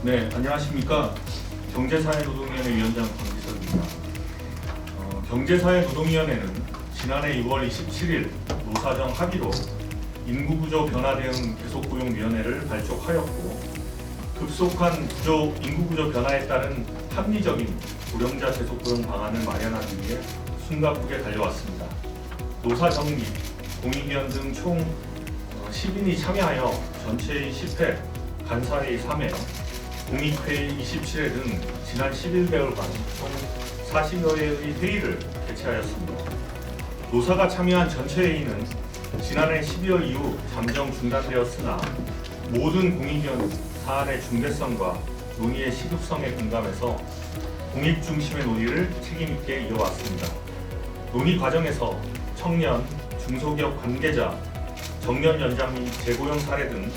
네, 안녕하십니까. 경제사회노동위원회 위원장 강기석입니다. 경제사회노동위원회는 지난해 6월 27일 노사정 합의로 인구구조 변화 대응 계속고용위원회를 발족하였고, 급속한 인구구조 변화에 따른 합리적인 고령자 계속고용 방안을 마련하기 위해 숨가쁘게 달려왔습니다. 노사정 및 공익위원 등 총 10인이 참여하여 전체의 10회, 간사회의 3회, 공익회의 27회 등 지난 11개월간 총 40여 회의 회의를 개최하였습니다. 노사가 참여한 전체 회의는 지난해 12월 이후 잠정 중단되었으나 모든 공익위원 사안의 중대성과 논의의 시급성에 공감해서 공익 중심의 논의를 책임있게 이어왔습니다. 논의 과정에서 청년, 중소기업 관계자, 정년 연장 및 재고용 사례 등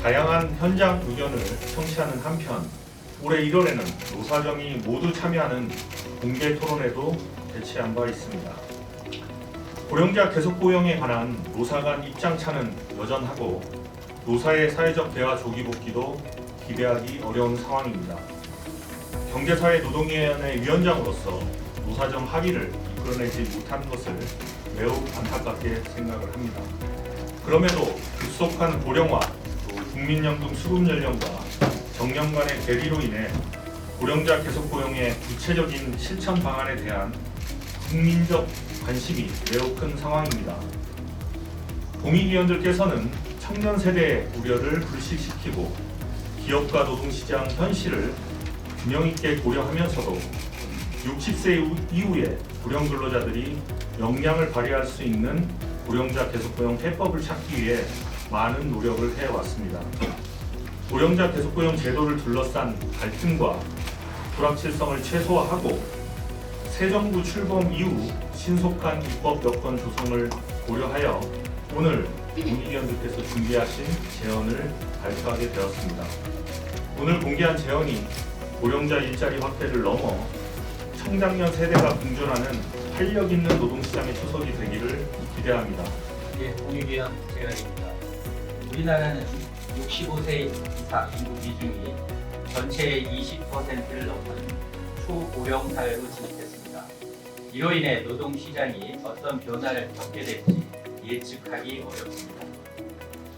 다양한 현장 의견을 청취하는 한편, 올해 1월에는 노사정이 모두 참여하는 공개 토론회도 개최한 바 있습니다. 고령자 계속 고용에 관한 노사 간 입장차는 여전하고 노사의 사회적 대화 조기 복귀도 기대하기 어려운 상황입니다. 경제사회노동위원회 위원장으로서 노사정 합의를 이끌어내지 못한 것을 매우 안타깝게 생각을 합니다. 그럼에도 급속한 고령화, 또 국민연금 수급 연령과 정년 간의 괴리로 인해 고령자 계속 고용의 구체적인 실천 방안에 대한 국민적 관심이 매우 큰 상황입니다. 공익위원들께서는 청년 세대의 우려를 불식시키고 기업과 노동시장 현실을 균형 있게 고려하면서도 60세 이후에 고령 근로자들이 역량을 발휘할 수 있는 고령자 계속고용 해법을 찾기 위해 많은 노력을 해왔습니다. 고령자 계속고용 제도를 둘러싼 갈등과 불확실성을 최소화하고 새 정부 출범 이후 신속한 입법 여건 조성을 고려하여 오늘 공익위원들께서 준비하신 제언을 발표하게 되었습니다. 오늘 공개한 제언이 고령자 일자리 확대를 넘어 청장년 세대가 공존하는 활력 있는 노동시장의 초석이 되기를 기대합니다. 예, 공익위원 재현입니다. 우리나라는 65세 이상 인구 비중이 전체의 20%를 넘는 초고령 사회로 진입했습니다. 이로 인해 노동시장이 어떤 변화를 겪게 될지 예측하기 어렵습니다.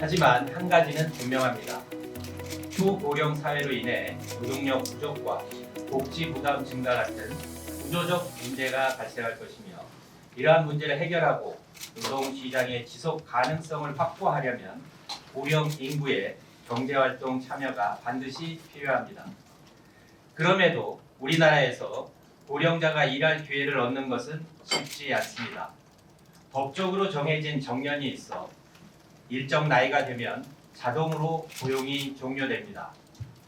하지만 한 가지는 분명합니다. 초고령 사회로 인해 노동력 부족과 복지 부담 증가 같은 구조적 문제가 발생할 것이며, 이러한 문제를 해결하고 노동시장의 지속 가능성을 확보하려면 고령 인구의 경제활동 참여가 반드시 필요합니다. 그럼에도 우리나라에서 고령자가 일할 기회를 얻는 것은 쉽지 않습니다. 법적으로 정해진 정년이 있어 일정 나이가 되면 자동으로 고용이 종료됩니다.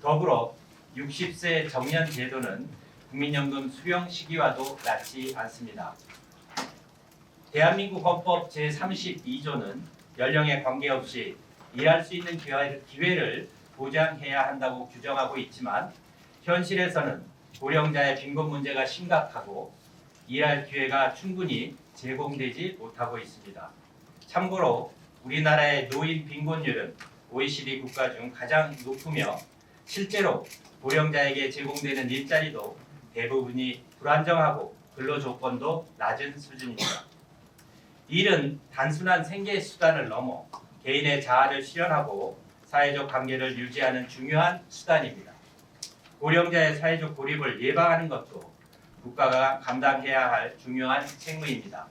더불어 60세 정년 제도는 국민연금 수령 시기와도 맞지 않습니다. 대한민국 헌법 제32조는 연령에 관계없이 일할 수 있는 기회를 보장해야 한다고 규정하고 있지만, 현실에서는 고령자의 빈곤 문제가 심각하고 일할 기회가 충분히 제공되지 못하고 있습니다. 참고로 우리나라의 노인 빈곤율은 OECD 국가 중 가장 높으며, 실제로 고령자에게 제공되는 일자리도 대부분이 불안정하고 근로 조건도 낮은 수준입니다. 일은 단순한 생계 수단을 넘어 개인의 자아를 실현하고 사회적 관계를 유지하는 중요한 수단입니다. 고령자의 사회적 고립을 예방하는 것도 국가가 감당해야 할 중요한 책무입니다.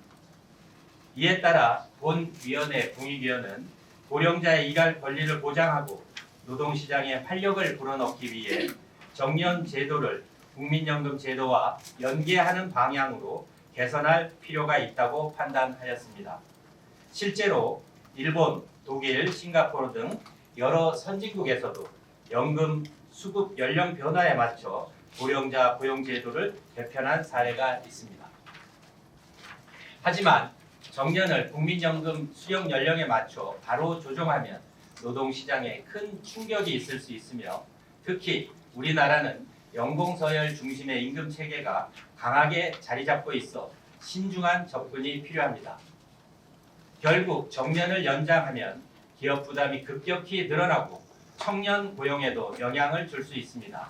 이에 따라 본 위원회 공익위원은 고령자의 일할 권리를 보장하고 노동시장에 활력을 불어넣기 위해 정년 제도를 국민연금 제도와 연계하는 방향으로 개선할 필요가 있다고 판단하였습니다. 실제로 일본, 독일, 싱가포르 등 여러 선진국에서도 연금 수급 연령 변화에 맞춰 고령자 고용 제도를 개편한 사례가 있습니다. 하지만 정년을 국민연금 수령 연령에 맞춰 바로 조정하면 노동시장에 큰 충격이 있을 수 있으며, 특히 우리나라는 연공서열 중심의 임금 체계가 강하게 자리 잡고 있어 신중한 접근이 필요합니다. 결국 정년을 연장하면 기업 부담이 급격히 늘어나고 청년 고용에도 영향을 줄 수 있습니다.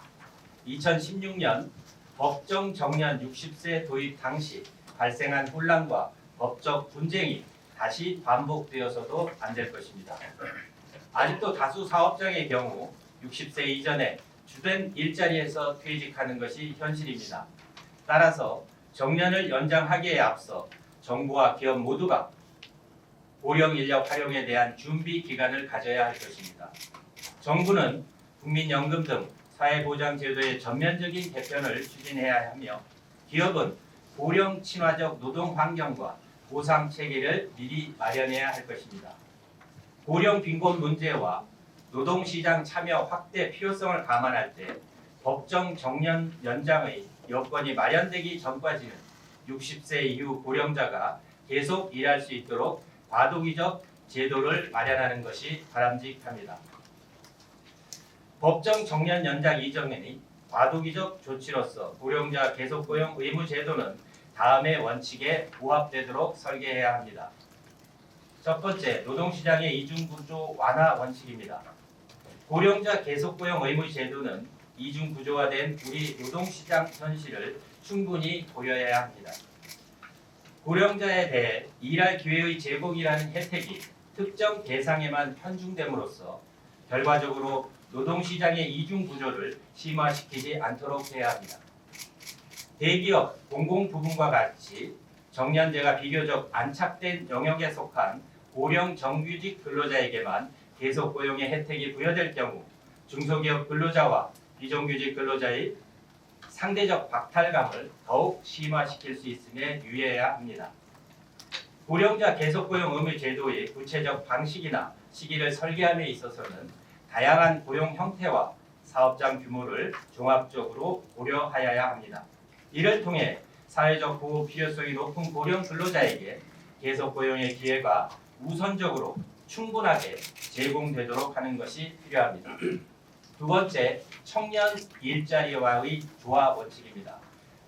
2016년 법정 정년 60세 도입 당시 발생한 혼란과 법적 분쟁이 다시 반복되어서도 안 될 것입니다. 아직도 다수 사업장의 경우 60세 이전에 주된 일자리에서 퇴직하는 것이 현실입니다. 따라서 정년을 연장하기에 앞서 정부와 기업 모두가 고령 인력 활용에 대한 준비 기간을 가져야 할 것입니다. 정부는 국민연금 등 사회보장제도의 전면적인 개편을 추진해야 하며 기업은 고령 친화적 노동 환경과 보상 체계를 미리 마련해야 할 것입니다. 고령 빈곤 문제와 노동시장 참여 확대 필요성을 감안할 때 법정 정년 연장의 여건이 마련되기 전까지는 60세 이후 고령자가 계속 일할 수 있도록 과도기적 제도를 마련하는 것이 바람직합니다. 법정 정년 연장 이전의 과도기적 조치로서 고령자 계속 고용 의무 제도는 다음의 원칙에 부합되도록 설계해야 합니다. 첫 번째, 노동시장의 이중구조 완화 원칙입니다. 고령자 계속 고용 의무 제도는 이중구조화된 우리 노동시장 현실을 충분히 고려해야 합니다. 고령자에 대해 일할 기회의 제공이라는 혜택이 특정 대상에만 편중됨으로써 결과적으로 노동시장의 이중구조를 심화시키지 않도록 해야 합니다. 대기업, 공공부문과 같이 정년제가 비교적 안착된 영역에 속한 고령 정규직 근로자에게만 계속 고용의 혜택이 부여될 경우 중소기업 근로자와 비정규직 근로자의 상대적 박탈감을 더욱 심화시킬 수 있음에 유의해야 합니다. 고령자 계속 고용 의무 제도의 구체적 방식이나 시기를 설계함에 있어서는 다양한 고용 형태와 사업장 규모를 종합적으로 고려하여야 합니다. 이를 통해 사회적 보호 필요성이 높은 고령 근로자에게 계속 고용의 기회가 우선적으로 충분하게 제공되도록 하는 것이 필요합니다. 두 번째, 청년 일자리와의 조화 원칙입니다.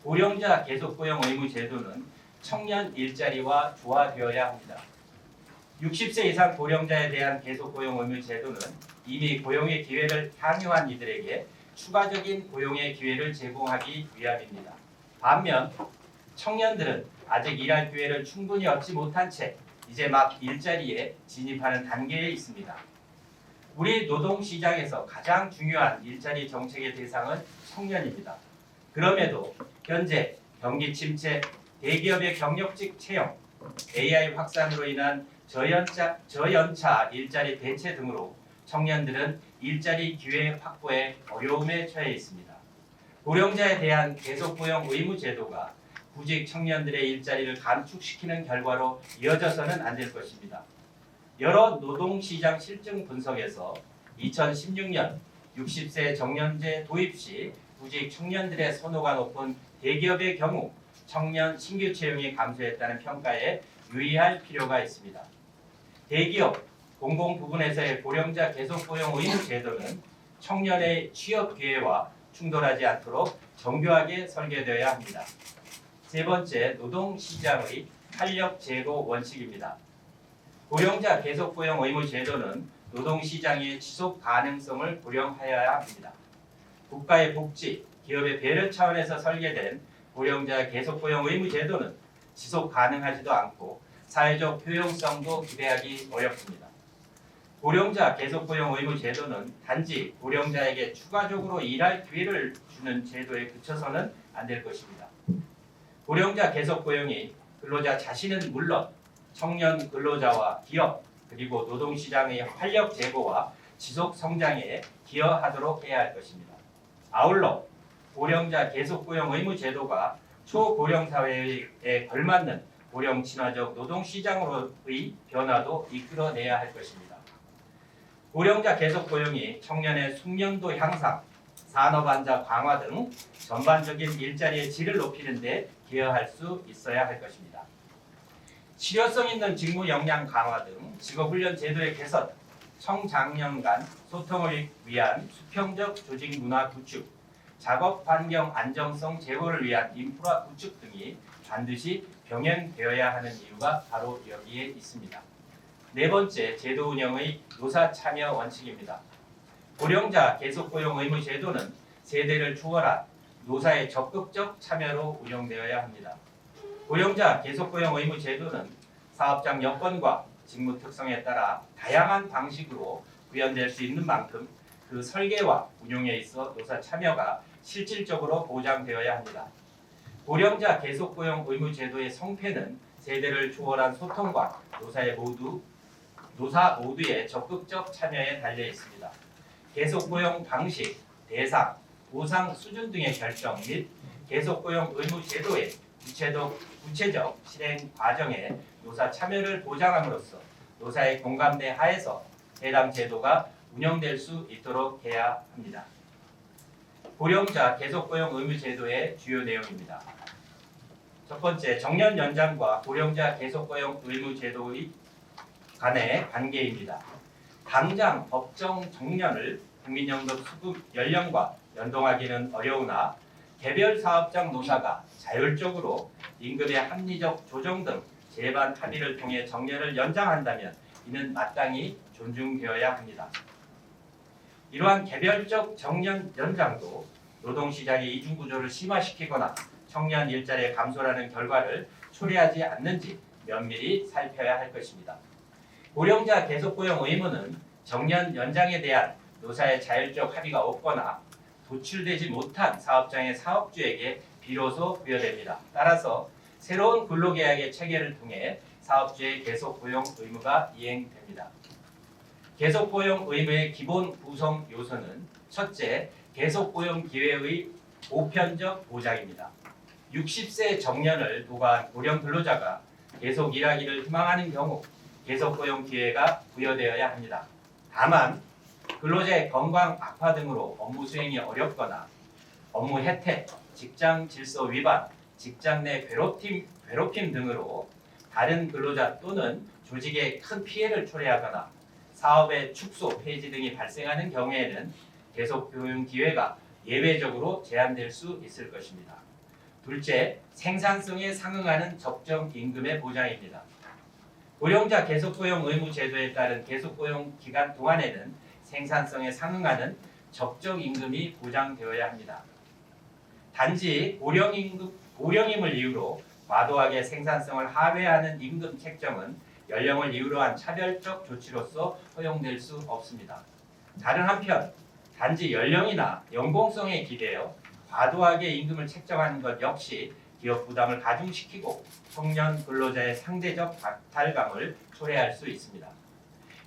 고령자 계속 고용 의무 제도는 청년 일자리와 조화되어야 합니다. 60세 이상 고령자에 대한 계속 고용 의무 제도는 이미 고용의 기회를 향유한 이들에게 추가적인 고용의 기회를 제공하기 위함입니다. 반면 청년들은 아직 일할 기회를 충분히 얻지 못한 채 이제 막 일자리에 진입하는 단계에 있습니다. 우리 노동시장에서 가장 중요한 일자리 정책의 대상은 청년입니다. 그럼에도 현재 경기 침체, 대기업의 경력직 채용, AI 확산으로 인한 저연차 일자리 대체 등으로 청년들은 일자리 기회 확보에 어려움에 처해 있습니다. 고령자에 대한 계속 고용 의무 제도가 구직 청년들의 일자리를 감축시키는 결과로 이어져서는 안 될 것입니다. 여러 노동시장 실증 분석에서 2016년 60세 정년제 도입 시 구직 청년들의 선호가 높은 대기업의 경우 청년 신규 채용이 감소했다는 평가에 유의할 필요가 있습니다. 대기업, 공공부문에서의 고령자 계속 고용 의무 제도는 청년의 취업 기회와 충돌하지 않도록 정교하게 설계되어야 합니다. 세 번째, 노동시장의 탄력 제고 원칙입니다. 고령자 계속 고용 의무 제도는 노동시장의 지속 가능성을 고려하여야 합니다. 국가의 복지, 기업의 배려 차원에서 설계된 고령자 계속 고용 의무 제도는 지속 가능하지도 않고 사회적 효용성도 기대하기 어렵습니다. 고령자 계속 고용 의무 제도는 단지 고령자에게 추가적으로 일할 기회를 주는 제도에 그쳐서는 안 될 것입니다. 고령자 계속 고용이 근로자 자신은 물론 청년 근로자와 기업 그리고 노동시장의 활력 제고와 지속 성장에 기여하도록 해야 할 것입니다. 아울러 고령자 계속 고용 의무 제도가 초고령 사회에 걸맞는 고령 친화적 노동시장으로의 변화도 이끌어내야 할 것입니다. 고령자 계속 고용이 청년의 숙련도 향상, 산업안자 강화 등 전반적인 일자리의 질을 높이는 데 기여할 수 있어야 할 것입니다. 실효성 있는 직무 역량 강화 등 직업훈련 제도의 개선, 청장년 간 소통을 위한 수평적 조직 문화 구축, 작업 환경 안정성 제고를 위한 인프라 구축 등이 반드시 병행되어야 하는 이유가 바로 여기에 있습니다. 네 번째, 제도 운영의 노사 참여 원칙입니다. 고령자 계속고용 의무 제도는 세대를 초월한 노사의 적극적 참여로 운영되어야 합니다. 고령자 계속고용 의무 제도는 사업장 여건과 직무 특성에 따라 다양한 방식으로 구현될 수 있는 만큼 그 설계와 운용에 있어 노사 참여가 실질적으로 보장되어야 합니다. 고령자 계속고용 의무 제도의 성패는 세대를 초월한 소통과 노사 모두의 적극적 참여에 달려 있습니다. 계속고용 방식, 대상, 보상 수준 등의 결정 및 계속고용 의무 제도의 구체적 실행 과정에 노사 참여를 보장함으로써 노사의 공감대 하에서 해당 제도가 운영될 수 있도록 해야 합니다. 고령자 계속고용 의무 제도의 주요 내용입니다. 첫 번째, 정년 연장과 고령자 계속고용 의무 제도의 간의 관계입니다. 당장 법정 정년을 국민연금 수급 연령과 연동하기는 어려우나 개별 사업장 노사가 자율적으로 임금의 합리적 조정 등 재반 합의를 통해 정년을 연장한다면 이는 마땅히 존중되어야 합니다. 이러한 개별적 정년 연장도 노동시장의 이중구조를 심화시키거나 청년 일자리의 감소라는 결과를 초래하지 않는지 면밀히 살펴야 할 것입니다. 고령자 계속고용 의무는 정년 연장에 대한 노사의 자율적 합의가 없거나 도출되지 못한 사업장의 사업주에게 비로소 부여됩니다. 따라서 새로운 근로계약의 체결을 통해 사업주의 계속고용 의무가 이행됩니다. 계속고용 의무의 기본 구성 요소는 첫째, 계속고용 기회의 보편적 보장입니다. 60세 정년을 도과한 고령 근로자가 계속 일하기를 희망하는 경우 계속고용 기회가 부여되어야 합니다. 다만 근로자의 건강 악화 등으로 업무 수행이 어렵거나 업무 혜택, 직장 질서 위반, 직장 내 괴롭힘 등으로 다른 근로자 또는 조직에 큰 피해를 초래하거나 사업의 축소, 폐지 등이 발생하는 경우에는 계속고용 기회가 예외적으로 제한될 수 있을 것입니다. 둘째, 생산성에 상응하는 적정 임금의 보장입니다. 고령자 계속고용 의무 제도에 따른 계속고용 기간 동안에는 생산성에 상응하는 적정 임금이 보장되어야 합니다. 단지 고령임을 이유로 과도하게 생산성을 하회하는 임금 책정은 연령을 이유로 한 차별적 조치로서 허용될 수 없습니다. 다른 한편 단지 연령이나 연공성에 기대어 과도하게 임금을 책정하는 것 역시 기업 부담을 가중시키고 청년 근로자의 상대적 박탈감을 초래할 수 있습니다.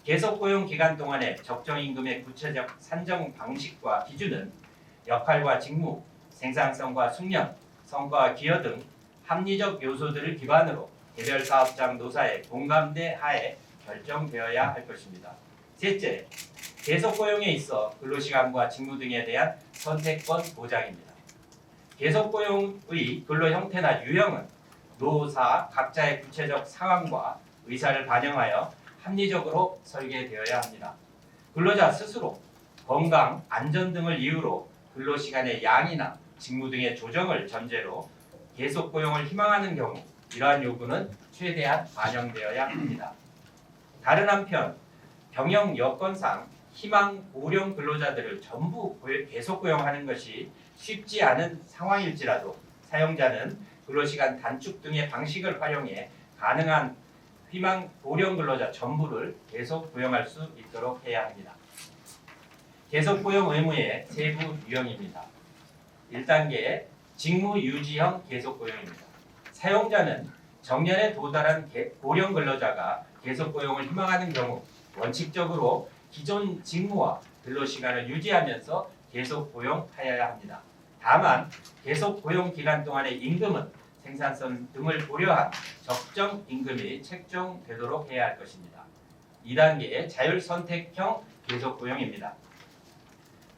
계속고용 기간 동안의 적정 임금의 구체적 산정 방식과 기준은 역할과 직무, 생산성과 숙련, 성과와 기여 등 합리적 요소들을 기반으로 개별 사업장 노사의 공감대 하에 결정되어야 할 것입니다. 셋째, 계속고용에 있어 근로시간과 직무 등에 대한 선택권 보장입니다. 계속고용의 근로 형태나 유형은 노사 각자의 구체적 상황과 의사를 반영하여 합리적으로 설계되어야 합니다. 근로자 스스로 건강, 안전 등을 이유로 근로시간의 양이나 직무 등의 조정을 전제로 계속고용을 희망하는 경우 이러한 요구는 최대한 반영되어야 합니다. 다른 한편 경영 여건상 희망 고령 근로자들을 전부 계속고용하는 것이 쉽지 않은 상황일지라도 사용자는 근로시간 단축 등의 방식을 활용해 가능한 희망 고령 근로자 전부를 계속 고용할 수 있도록 해야 합니다. 계속 고용 의무의 세부 유형입니다. 1단계 직무 유지형 계속 고용입니다. 사용자는 정년에 도달한 고령 근로자가 계속 고용을 희망하는 경우 원칙적으로 기존 직무와 근로시간을 유지하면서 계속 고용하여야 합니다. 다만 계속 고용 기간 동안의 임금은 생산성 등을 고려한 적정 임금이 책정되도록 해야 할 것입니다. 2단계 자율선택형 계속 고용입니다.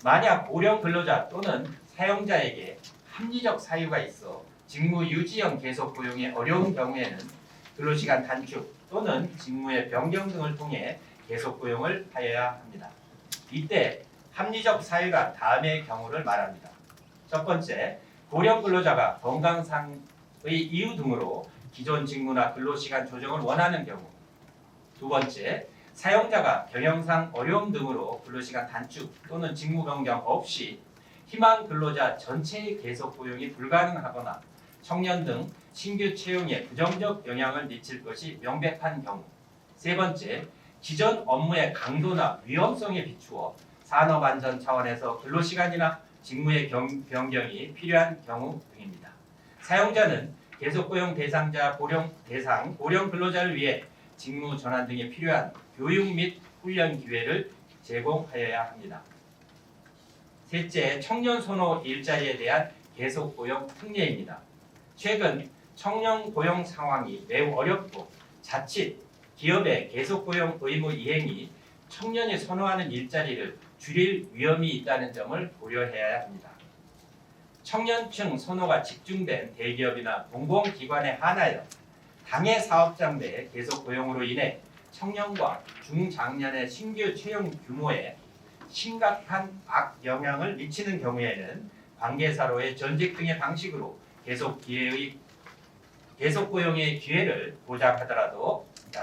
만약 고령 근로자 또는 사용자에게 합리적 사유가 있어 직무 유지형 계속 고용이 어려운 경우에는 근로시간 단축 또는 직무의 변경 등을 통해 계속 고용을 하여야 합니다. 이때 합리적 사유가 다음의 경우를 말합니다. 첫 번째, 고령 근로자가 건강상의 이유 등으로 기존 직무나 근로시간 조정을 원하는 경우. 두 번째, 사용자가 경영상 어려움 등으로 근로시간 단축 또는 직무 변경 없이 희망 근로자 전체의 계속 고용이 불가능하거나 청년 등 신규 채용에 부정적 영향을 미칠 것이 명백한 경우. 세 번째, 기존 업무의 강도나 위험성에 비추어 산업안전 차원에서 근로시간이나 직무의 변경이 필요한 경우 등입니다. 사용자는 계속고용 대상자 고령 근로자를 위해 직무 전환 등에 필요한 교육 및 훈련 기회를 제공하여야 합니다. 셋째, 청년 선호 일자리에 대한 계속고용 특례입니다. 최근 청년 고용 상황이 매우 어렵고 자칫 기업의 계속고용 의무 이행이 청년이 선호하는 일자리를 줄일 위험이 있다는 점을 고려해야 합니다. 청년층 선호가 집중된 대기업이나 공공기관에 한하여 당해 사업장 내 계속고용으로 인해 청년과 중장년의 신규 채용 규모에 심각한 악영향을 미치는 경우에는 관계사로의 전직 등의 방식으로 계속고용의 기회를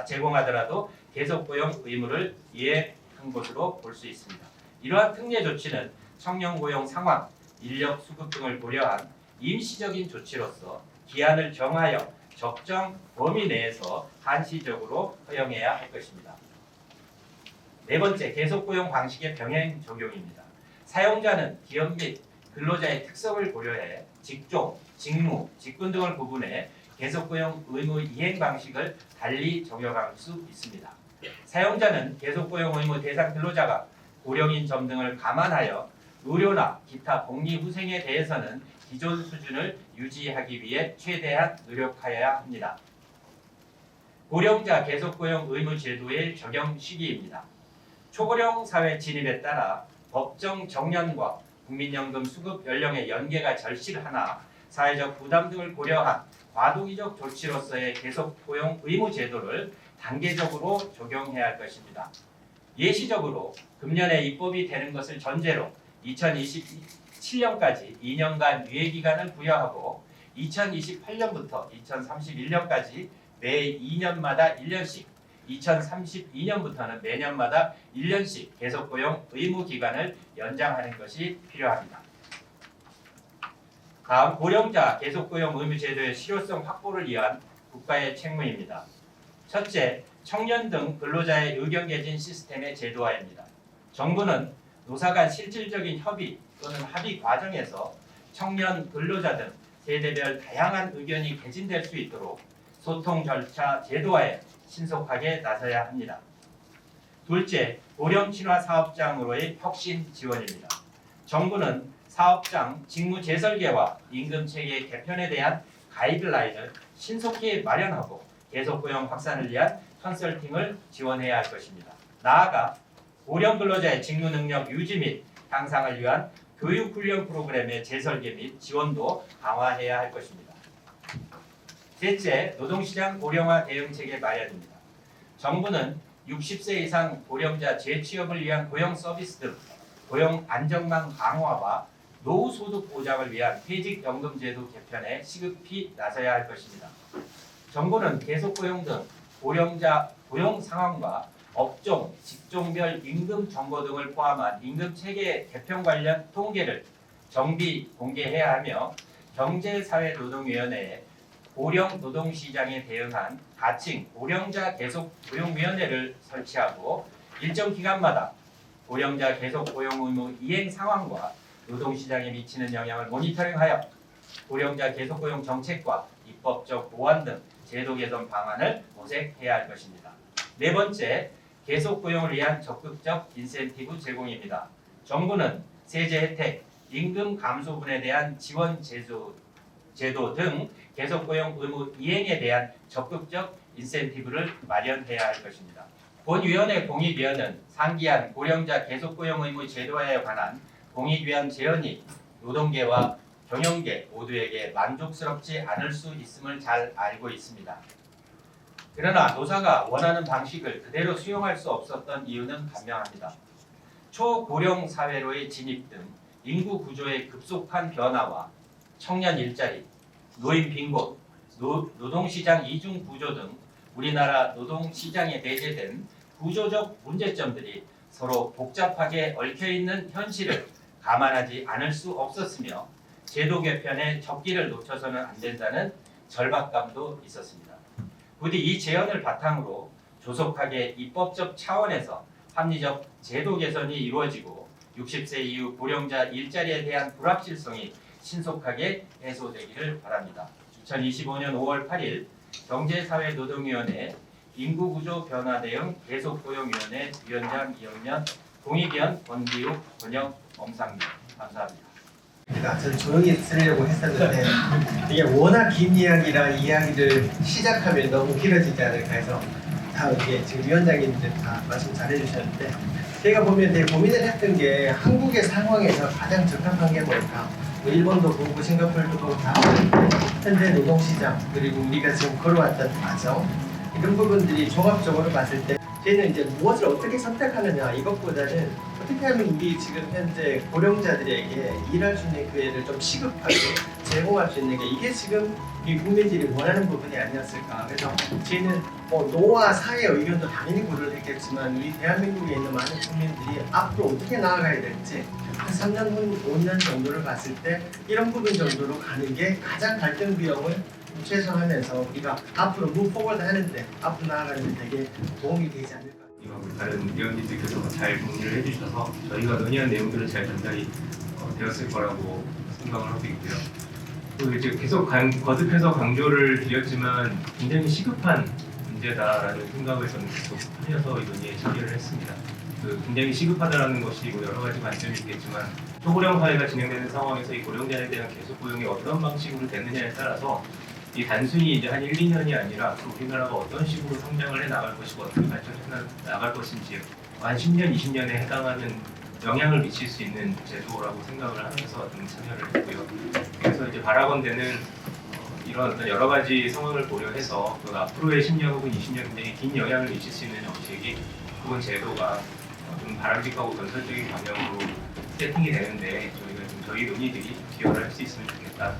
제공하더라도 계속고용 의무를 이해한 것으로 볼 수 있습니다. 이러한 특례 조치는 청년 고용 상황, 인력 수급 등을 고려한 임시적인 조치로서 기한을 정하여 적정 범위 내에서 한시적으로 허용해야 할 것입니다. 네 번째, 계속고용 방식의 병행 적용입니다. 사용자는 기업 및 근로자의 특성을 고려해 직종, 직무, 직군 등을 구분해 계속고용 의무 이행 방식을 달리 적용할 수 있습니다. 사용자는 계속고용 의무 대상 근로자가 고령인 점 등을 감안하여 의료나 기타 복리후생에 대해서는 기존 수준을 유지하기 위해 최대한 노력하여야 합니다. 고령자 계속고용 의무 제도의 적용 시기입니다. 초고령 사회 진입에 따라 법정 정년과 국민연금 수급 연령의 연계가 절실하나 사회적 부담 등을 고려한 과도기적 조치로서의 계속고용 의무 제도를 단계적으로 적용해야 할 것입니다. 예시적으로 금년에 입법이 되는 것을 전제로 2027년까지 2년간 유예기간을 부여하고 2028년부터 2031년까지 매 2년마다 1년씩 2032년부터는 매년마다 1년씩 계속고용 의무기간을 연장하는 것이 필요합니다. 다음, 고령자 계속고용 의무제도의 실효성 확보를 위한 국가의 책무입니다. 첫째, 청년 등 근로자의 의견 개진 시스템의 제도화입니다. 정부는 노사 간 실질적인 협의 또는 합의 과정에서 청년 근로자 등 세대별 다양한 의견이 개진될 수 있도록 소통 절차 제도화에 신속하게 나서야 합니다. 둘째, 고령 친화 사업장으로의 혁신 지원입니다. 정부는 사업장 직무 재설계와 임금 체계 개편에 대한 가이드라인을 신속히 마련하고 계속고용 확산을 위한 컨설팅을 지원해야 할 것입니다. 나아가 고령 근로자의 직무 능력 유지 및 향상을 위한 교육 훈련 프로그램의 재설계 및 지원도 강화해야 할 것입니다. 셋째, 노동시장 고령화 대응 체계 마련입니다. 정부는 60세 이상 고령자 재취업을 위한 고용 서비스 등 고용 안정망 강화와 노후 소득 보장을 위한 퇴직연금 제도 개편에 시급히 나서야 할 것입니다. 정부는 계속고용 등 고령자 고용 상황과 업종, 직종별 임금 정보 등을 포함한 임금 체계 개편 관련 통계를 정비 공개해야 하며 경제사회노동위원회에 고령 노동시장에 대응한 가칭 고령자 계속고용위원회를 설치하고 일정 기간마다 고령자 계속고용 의무 이행 상황과 노동시장에 미치는 영향을 모니터링하여 고령자 계속고용 정책과 입법적 보완 등 제도 개선 방안을 모색해야 할 것입니다. 네 번째, 계속고용을 위한 적극적 인센티브 제공입니다. 정부는 세제 혜택, 임금 감소분에 대한 지원 제도 등 계속고용 의무 이행에 대한 적극적 인센티브를 마련해야 할 것입니다. 본위원회 공익위원은 상기한 고령자 계속고용 의무 제도화에 관한 공익위원 제언이 노동계와 경영계 모두에게 만족스럽지 않을 수 있음을 잘 알고 있습니다. 그러나 노사가 원하는 방식을 그대로 수용할 수 없었던 이유는 분명합니다. 초고령 사회로의 진입 등 인구 구조의 급속한 변화와 청년 일자리, 노인 빈곤, 노동시장 이중 구조 등 우리나라 노동시장에 내재된 구조적 문제점들이 서로 복잡하게 얽혀있는 현실을 감안하지 않을 수 없었으며 제도 개편의 적기를 놓쳐서는 안 된다는 절박감도 있었습니다. 부디 이 제언을 바탕으로 조속하게 입법적 차원에서 합리적 제도 개선이 이루어지고 60세 이후 고령자 일자리에 대한 불확실성이 신속하게 해소되기를 바랍니다. 2025년 5월 8일 경제사회노동위원회 인구구조 변화 대응 계속고용위원회 위원장 이영면, 공익위원 권기욱, 권영, 엄상민. 감사합니다. 저는 조용히 쓰려고 했었는데 이게 워낙 긴 이야기라 이야기를 시작하면 너무 길어지지 않을까 해서 다 이게 지금 위원장님들 다 말씀 잘해주셨는데 제가 보면 되게 고민을 했던 게 한국의 상황에서 가장 적합한 게 뭘까? 뭐 일본도 보고 싱가포르도 보고 다 현재 노동시장 그리고 우리가 지금 걸어왔던 과정 이런 부분들이 종합적으로 봤을 때 저희는 이제 무엇을 어떻게 선택하느냐 이것보다는 어떻게 하면 우리 지금 현재 고령자들에게 일할 수 있는 기회를 좀 시급하게 제공할 수 있는 게 이게 지금 이 국민들이 원하는 부분이 아니었을까. 그래서 저희는 뭐 노와 사회의 의견도 당연히 고려를 했겠지만 우리 대한민국에 있는 많은 국민들이 앞으로 어떻게 나아가야 될지 한 3년 후 5년 정도를 봤을 때 이런 부분 정도로 가는 게 가장 갈등 비용을 최소화하면서 우리가 앞으로 무포워드 하는데 앞으로 나아가는 데 되게 도움이 되지 않을까. 이거 다른 위원님들께서 잘 정리를 해주셔서 저희가 논의한 내용들은 잘 전달이 되었을 거라고 생각을 하고 있고요. 또 이제 계속 거듭해서 강조를 드렸지만 굉장히 시급한 문제다라는 생각을 저는 계속 하면서 이 논의에 참여를 했습니다. 굉장히 시급하다라는 것이 뭐 여러 가지 관점이 있겠지만 초고령 사회가 진행되는 상황에서 이 고령자에 대한 계속 고용이 어떤 방식으로 되느냐에 따라서 이 단순히 이제 한 1, 2년이 아니라 그 우리나라가 어떤 식으로 성장을 해 나갈 것이고 어떻게 발전해 나갈 것인지 한 10년, 20년에 해당하는 영향을 미칠 수 있는 제도라고 생각을 하면서 좀 참여를 했고요. 그래서 이제 바라건대는 이런 어떤 여러 가지 상황을 고려해서 그 앞으로의 10년 혹은 20년 굉장히 긴 영향을 미칠 수 있는 정책이 혹은 제도가 좀 바람직하고 건설적인 방향으로 세팅이 되는데 저희가 좀 저희 논의들이 기여를 할 수 있으면 좋겠다.